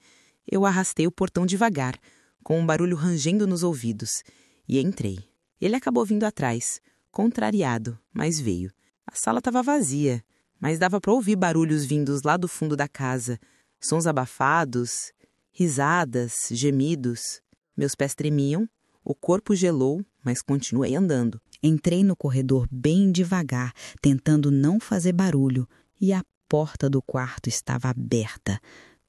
Eu arrastei o portão devagar, com um barulho rangendo nos ouvidos, e entrei. Ele acabou vindo atrás, contrariado, mas veio. A sala estava vazia, mas dava para ouvir barulhos vindos lá do fundo da casa, sons abafados, risadas, gemidos. Meus pés tremiam, o corpo gelou, mas continuei andando. Entrei no corredor bem devagar, tentando não fazer barulho, e a porta do quarto estava aberta.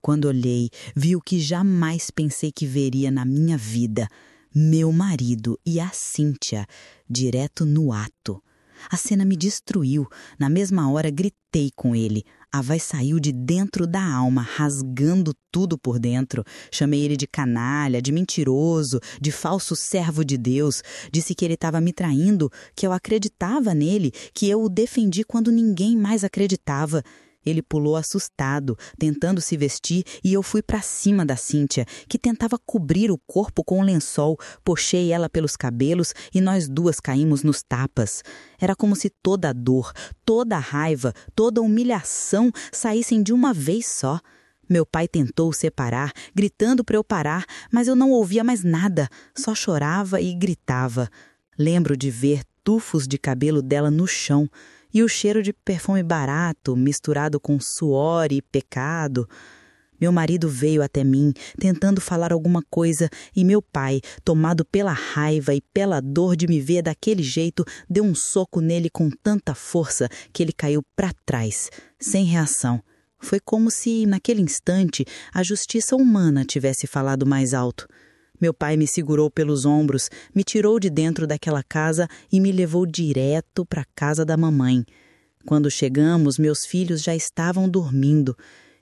Quando olhei, vi o que jamais pensei que veria na minha vida: meu marido e a Cíntia, direto no ato. A cena me destruiu. Na mesma hora gritei com ele. A voz saiu de dentro da alma, rasgando tudo por dentro. Chamei ele de canalha, de mentiroso, de falso servo de Deus. Disse que ele estava me traindo, que eu acreditava nele, que eu o defendi quando ninguém mais acreditava. Ele pulou assustado, tentando se vestir, e eu fui para cima da Cíntia, que tentava cobrir o corpo com um lençol. Puxei ela pelos cabelos e nós duas caímos nos tapas. Era como se toda a dor, toda a raiva, toda a humilhação saíssem de uma vez só. Meu pai tentou separar, gritando para eu parar, mas eu não ouvia mais nada, só chorava e gritava. Lembro de ver tufos de cabelo dela no chão, e o cheiro de perfume barato, misturado com suor e pecado. Meu marido veio até mim, tentando falar alguma coisa, e meu pai, tomado pela raiva e pela dor de me ver daquele jeito, deu um soco nele com tanta força que ele caiu para trás, sem reação. Foi como se, naquele instante, a justiça humana tivesse falado mais alto. Meu pai me segurou pelos ombros, me tirou de dentro daquela casa e me levou direto para a casa da mamãe. Quando chegamos, meus filhos já estavam dormindo.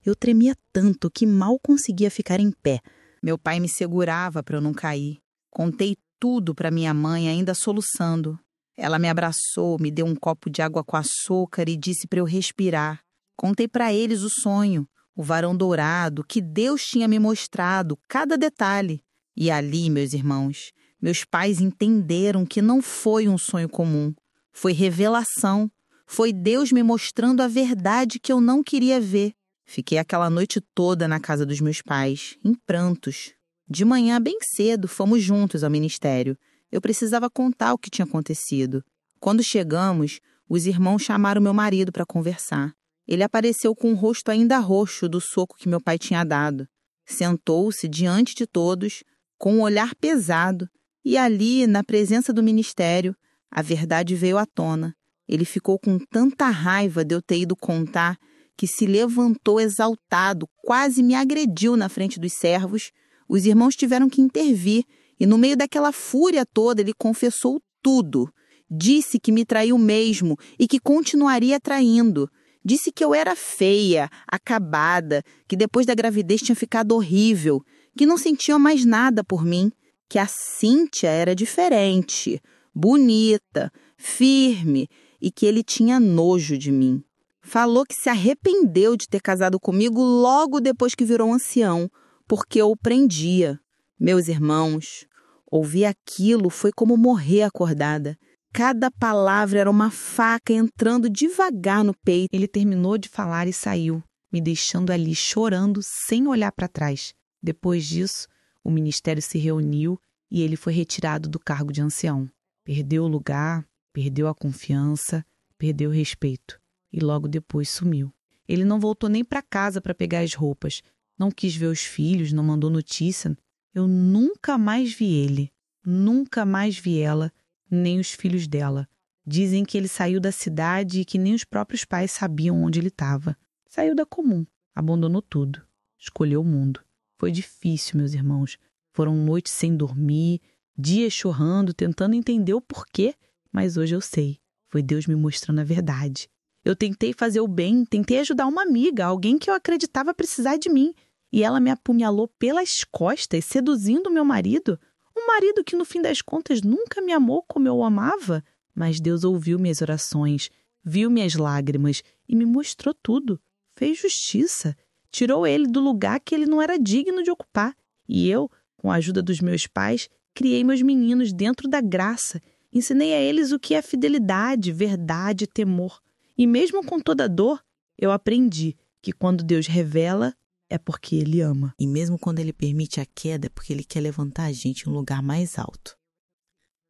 Eu tremia tanto que mal conseguia ficar em pé. Meu pai me segurava para eu não cair. Contei tudo para minha mãe, ainda soluçando. Ela me abraçou, me deu um copo de água com açúcar e disse para eu respirar. Contei para eles o sonho, o varão dourado, que Deus tinha me mostrado, cada detalhe. E ali, meus irmãos, meus pais entenderam que não foi um sonho comum. Foi revelação. Foi Deus me mostrando a verdade que eu não queria ver. Fiquei aquela noite toda na casa dos meus pais, em prantos. De manhã, bem cedo, fomos juntos ao ministério. Eu precisava contar o que tinha acontecido. Quando chegamos, os irmãos chamaram meu marido para conversar. Ele apareceu com o rosto ainda roxo do soco que meu pai tinha dado. Sentou-se diante de todos, com um olhar pesado, e ali, na presença do ministério, a verdade veio à tona. Ele ficou com tanta raiva de eu ter ido contar que se levantou exaltado, quase me agrediu na frente dos servos. Os irmãos tiveram que intervir e, no meio daquela fúria toda, ele confessou tudo. Disse que me traiu mesmo e que continuaria traindo. Disse que eu era feia, acabada, que depois da gravidez tinha ficado horrível, que não sentia mais nada por mim, que a Cíntia era diferente, bonita, firme e que ele tinha nojo de mim. Falou que se arrependeu de ter casado comigo logo depois que virou ancião, porque eu o prendia. Meus irmãos, Ouvir aquilo foi como morrer acordada. Cada palavra era uma faca entrando devagar no peito. Ele terminou de falar e saiu, me deixando ali chorando sem olhar para trás. Depois disso, o ministério se reuniu e ele foi retirado do cargo de ancião. Perdeu o lugar, perdeu a confiança, perdeu o respeito e logo depois sumiu. Ele não voltou nem para casa para pegar as roupas, não quis ver os filhos, não mandou notícia. Eu nunca mais vi ele, nunca mais vi ela, nem os filhos dela. Dizem que ele saiu da cidade e que nem os próprios pais sabiam onde ele estava. Saiu da comum, abandonou tudo, escolheu o mundo. Foi difícil, meus irmãos. Foram noites sem dormir, dias chorando, tentando entender o porquê, mas hoje eu sei. Foi Deus me mostrando a verdade. Eu tentei fazer o bem, tentei ajudar uma amiga, alguém que eu acreditava precisar de mim, e ela me apunhalou pelas costas, seduzindo meu marido. Um marido que, no fim das contas, nunca me amou como eu o amava. Mas Deus ouviu minhas orações, viu minhas lágrimas e me mostrou tudo. Fez justiça. Tirou ele do lugar que ele não era digno de ocupar. E eu, com a ajuda dos meus pais, criei meus meninos dentro da graça. Ensinei a eles o que é fidelidade, verdade e temor. E mesmo com toda a dor, eu aprendi que quando Deus revela, é porque Ele ama. E mesmo quando Ele permite a queda, é porque Ele quer levantar a gente em um lugar mais alto.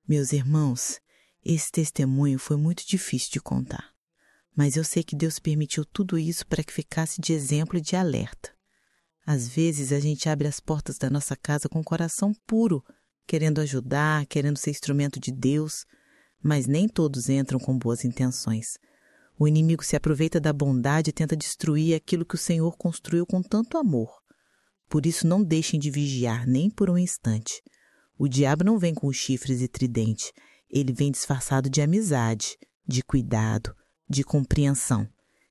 Meus irmãos, esse testemunho foi muito difícil de contar. Mas eu sei que Deus permitiu tudo isso para que ficasse de exemplo e de alerta. Às vezes a gente abre as portas da nossa casa com o coração puro, querendo ajudar, querendo ser instrumento de Deus, mas nem todos entram com boas intenções. O inimigo se aproveita da bondade e tenta destruir aquilo que o Senhor construiu com tanto amor. Por isso não deixem de vigiar nem por um instante. O diabo não vem com os chifres e tridente. Ele vem disfarçado de amizade, de cuidado, de compreensão.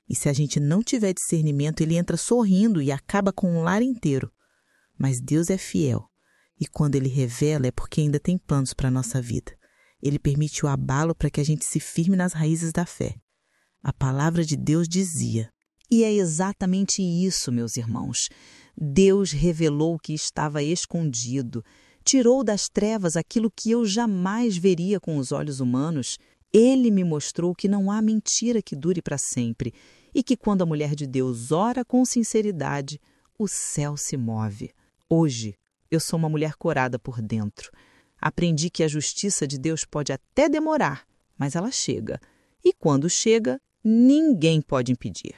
E se a gente não tiver discernimento, ele entra sorrindo e acaba com um lar inteiro. Mas Deus é fiel. E quando Ele revela é porque ainda tem planos para a nossa vida. Ele permite o abalo para que a gente se firme nas raízes da fé. A palavra de Deus dizia. E é exatamente isso, meus irmãos. Deus revelou o que estava escondido, tirou das trevas aquilo que eu jamais veria com os olhos humanos. Ele me mostrou que não há mentira que dure para sempre e que quando a mulher de Deus ora com sinceridade, o céu se move. Hoje, eu sou uma mulher corada por dentro. Aprendi que a justiça de Deus pode até demorar, mas ela chega. E quando chega, ninguém pode impedir.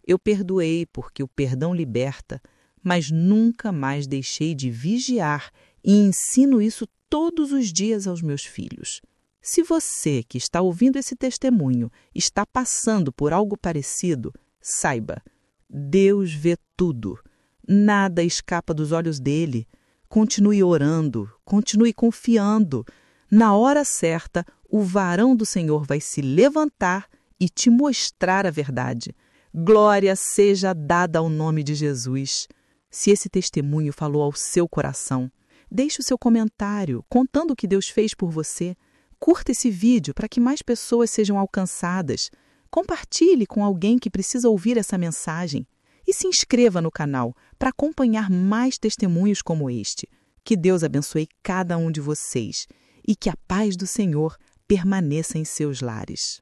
Eu perdoei porque o perdão liberta, mas nunca mais deixei de vigiar e ensino isso todos os dias aos meus filhos. Se você que está ouvindo esse testemunho está passando por algo parecido, saiba, Deus vê tudo. Nada escapa dos olhos dele. Continue orando, continue confiando. Na hora certa, o varão do Senhor vai se levantar e te mostrar a verdade. Glória seja dada ao nome de Jesus. Se esse testemunho falou ao seu coração, deixe o seu comentário contando o que Deus fez por você. Curta esse vídeo para que mais pessoas sejam alcançadas. Compartilhe com alguém que precisa ouvir essa mensagem. E se inscreva no canal para acompanhar mais testemunhos como este. Que Deus abençoe cada um de vocês e que a paz do Senhor permaneça em seus lares.